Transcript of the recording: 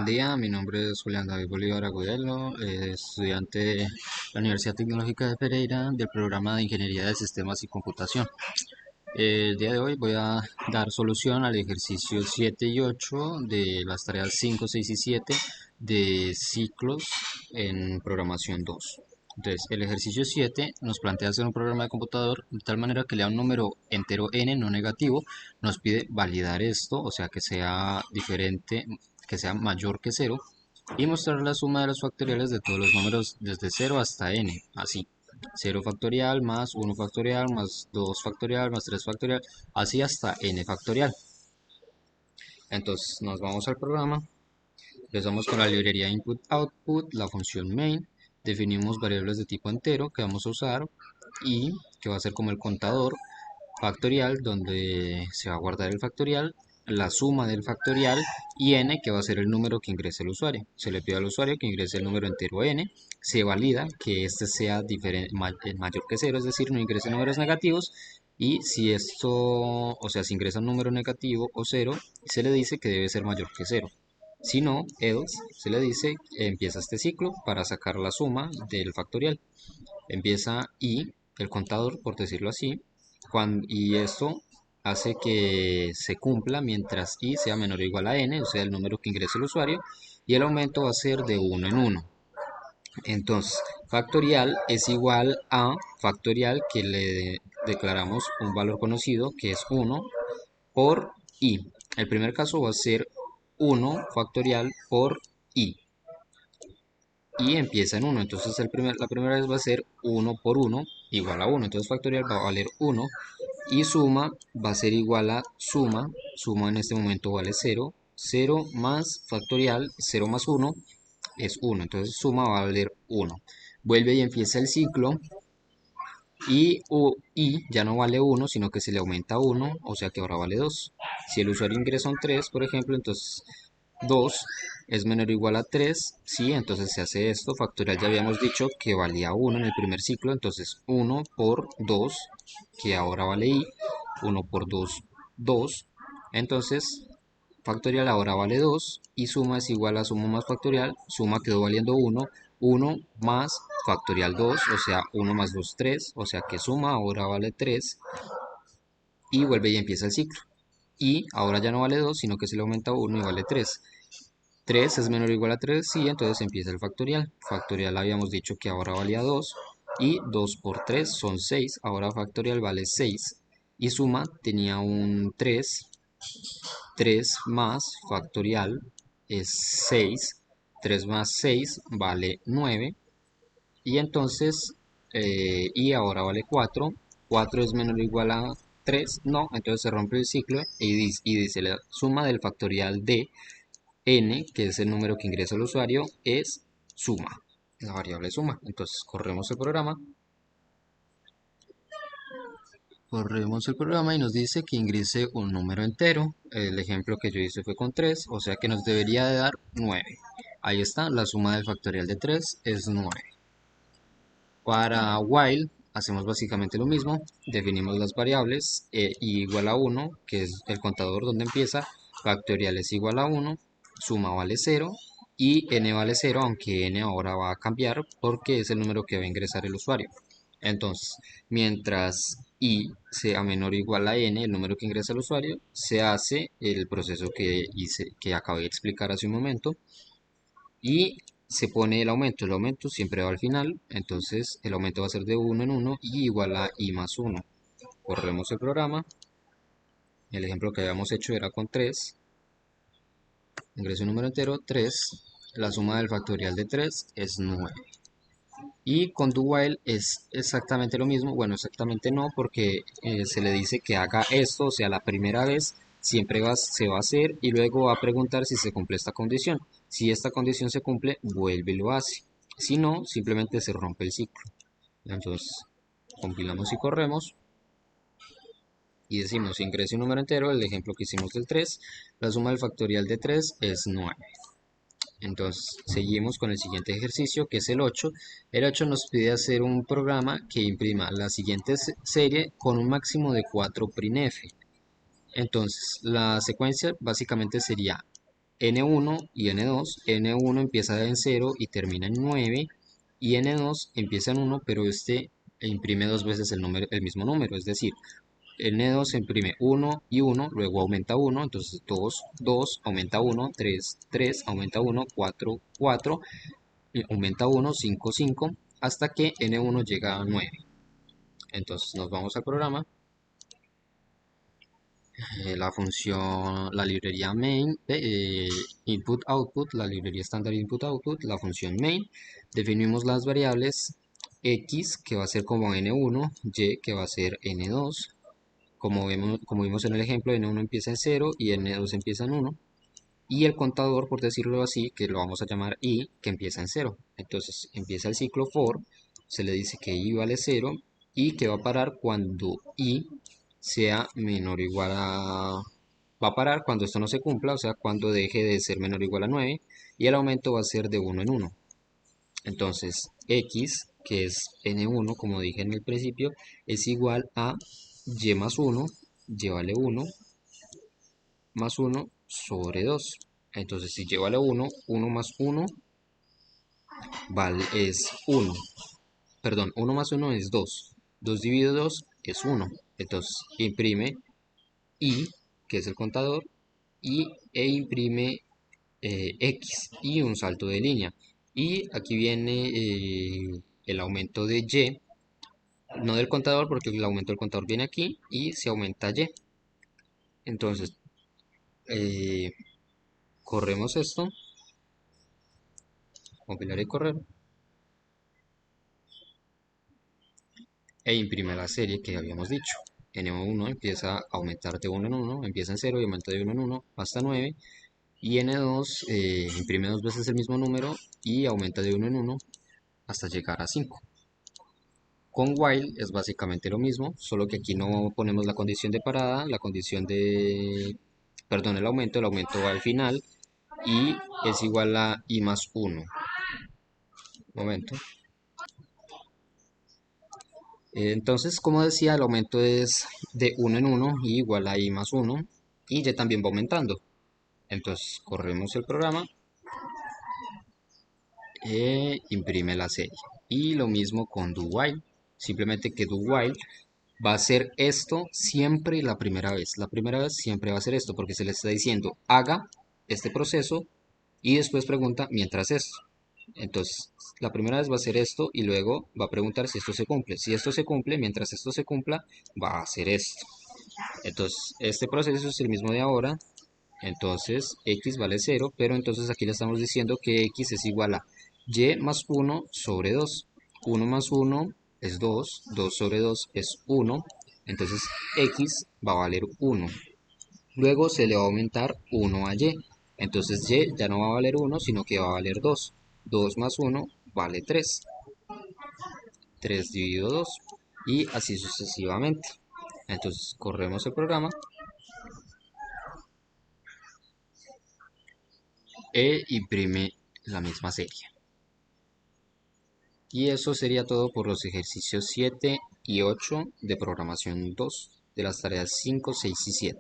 Buen día, mi nombre es Julián David Bolívar Agudelo, estudiante de la Universidad Tecnológica de Pereira del programa de Ingeniería de Sistemas y Computación. El día de hoy voy a dar solución al ejercicio 7 y 8 de las tareas 5, 6 y 7 de ciclos en programación 2. Entonces, el ejercicio 7 nos plantea hacer un programa de computador de tal manera que le da un número entero n no negativo, nos pide validar esto, o sea que sea diferente, que sea mayor que cero, y mostrar la suma de los factoriales de todos los números desde cero hasta n, así. Cero factorial más uno factorial más 2 factorial más 3 factorial, así hasta n factorial. Entonces nos vamos al programa, empezamos con la librería input-output, la función main, definimos variables de tipo entero que vamos a usar y que va a ser como el contador factorial donde se va a guardar el factorial, la suma del factorial y n que va a ser el número que ingrese el usuario. Se le pide al usuario que ingrese el número entero n, se valida que este sea mayor que cero, es decir, no ingrese números negativos, y si esto, o sea, si ingresa un número negativo o cero, se le dice que debe ser mayor que cero. Si no, else, se le dice empieza este ciclo para sacar la suma del factorial. Empieza y el contador, por decirlo así, y esto hace que se cumpla mientras i sea menor o igual a n, o sea, el número que ingrese el usuario, y el aumento va a ser de uno en uno. Entonces, factorial es igual a factorial que le declaramos un valor conocido que es uno por i. El primer caso va a ser uno factorial por i y empieza en uno. Entonces la primera vez va a ser uno por uno igual a uno. Entonces factorial va a valer uno y suma va a ser igual a suma. Suma en este momento vale cero. Cero más factorial, cero más uno es uno. Entonces suma va a valer uno. Vuelve y empieza el ciclo y ya no vale uno sino que se le aumenta uno, o sea que ahora vale 2. Si el usuario ingresa un 3 por ejemplo, entonces 2 es menor o igual a 3, sí, entonces se hace esto, factorial ya habíamos dicho que valía uno en el primer ciclo, entonces uno por 2 que ahora vale i, uno por 2 2, entonces factorial ahora vale 2 y suma es igual a suma más factorial, suma quedó valiendo uno más factorial 2, o sea, uno más 2 3, o sea que suma ahora vale 3 y vuelve y empieza el ciclo. Y ahora ya no vale 2 sino que se le aumenta uno y vale 3. 3 es menor o igual a 3, sí, entonces empieza el factorial. Factorial habíamos dicho que ahora valía 2 y 2 por 3 son 6, ahora factorial vale 6 y suma tenía un 3, 3 más factorial es 6, 3 más 6 vale 9 y entonces y ahora vale 4, 4 es menor o igual a 3, no, entonces se rompe el ciclo y dice la suma del factorial de n, que es el número que ingresa el usuario, es suma, la variable suma. Entonces corremos el programa y nos dice que ingrese un número entero. El ejemplo que yo hice fue con 3, o sea que nos debería de dar 9. Ahí está, la suma del factorial de 3 es 9. Para while hacemos básicamente lo mismo, definimos las variables i igual a 1, que es el contador donde empieza, factorial es igual a 1, suma vale 0 y n vale 0, aunque n ahora va a cambiar porque es el número que va a ingresar el usuario. Entonces, mientras i sea menor o igual a n, el número que ingresa el usuario, se hace el proceso que acabé de explicar hace un momento y se pone el aumento siempre va al final, entonces el aumento va a ser de uno en uno y igual a i más uno. Corremos el programa, el ejemplo que habíamos hecho era con 3, ingreso un número entero, 3, la suma del factorial de 3 es 9. Y con do while es exactamente lo mismo, bueno, exactamente no, porque se le dice que haga esto, o sea, la primera vez siempre se va a hacer y luego va a preguntar si se cumple esta condición. Si esta condición se cumple, vuelve y lo hace. Si no, simplemente se rompe el ciclo. Entonces, compilamos y corremos y decimos, si ingrese un número entero, el ejemplo que hicimos del 3, la suma del factorial de 3 es 9. Entonces, seguimos con el siguiente ejercicio, que es el 8. El 8 nos pide hacer un programa que imprima la siguiente serie con un máximo de 4 printf. Entonces, la secuencia básicamente sería N1 y N2. N1 empieza en 0 y termina en 9, y N2 empieza en 1, pero este imprime dos veces el mismo número, es decir, N2 imprime 1 y 1, luego aumenta 1, entonces 2, 2, aumenta 1, 3, 3, aumenta 1, 4, 4, aumenta 1, 5, 5, hasta que N1 llega a 9. Entonces nos vamos al programa, la función, la librería main, input-output, la librería estándar input-output, la función main, definimos las variables x, que va a ser como N1, y, que va a ser N2. Como vimos en el ejemplo, N1 empieza en 0 y N2 empieza en 1. Y el contador, por decirlo así, que lo vamos a llamar i, que empieza en 0. Entonces empieza el ciclo for, se le dice que i vale 0 y que va a parar cuando i sea menor o igual a... Va a parar cuando esto no se cumpla, o sea, cuando deje de ser menor o igual a 9, y el aumento va a ser de 1 en 1. Entonces x, que es n1, como dije en el principio, es igual a y más 1, y vale 1, más 1 sobre 2. Entonces si y vale 1, 1 más 1 vale, es 1. Perdón, 1 más 1 es 2. 2 dividido 2 es 1. Entonces imprime i, que es el contador, e imprime x y un salto de línea. Y aquí viene el aumento de y, no del contador, porque el aumento del contador viene aquí y se aumenta y. Entonces eh, corremos esto, compilar y correr, e imprime la serie que habíamos dicho. N1 empieza a aumentar de 1 en 1, empieza en 0 y aumenta de 1 en 1 hasta 9. Y N2 imprime dos veces el mismo número y aumenta de 1 en 1 hasta llegar a 5. Con while es básicamente lo mismo, solo que aquí no ponemos la condición de parada, la condición de, perdón, el aumento va al final y es igual a i más 1. Momento. Entonces, como decía, el aumento es de 1 en 1 y igual a i más 1, y ya también va aumentando. Entonces, corremos el programa e imprime la serie. Y lo mismo con do while, simplemente que do while va a ser esto siempre la primera vez. La primera vez siempre va a ser esto, porque se le está diciendo haga este proceso y después pregunta mientras esto. Entonces, la primera vez va a hacer esto y luego va a preguntar si esto se cumple. Si esto se cumple, mientras esto se cumpla, va a hacer esto. Entonces, este proceso es el mismo de ahora. Entonces, x vale 0, pero entonces aquí le estamos diciendo que x es igual a y más 1 sobre 2. 1 más 1 es 2, 2 sobre 2 es 1, entonces x va a valer 1. Luego se le va a aumentar 1 a y, entonces y ya no va a valer 1, sino que va a valer 2. 2 más 1 vale 3. 3 dividido 2 y así sucesivamente. Entonces corremos el programa e imprime la misma serie. Y eso sería todo por los ejercicios 7 y 8 de programación 2 de las tareas 5, 6 y 7.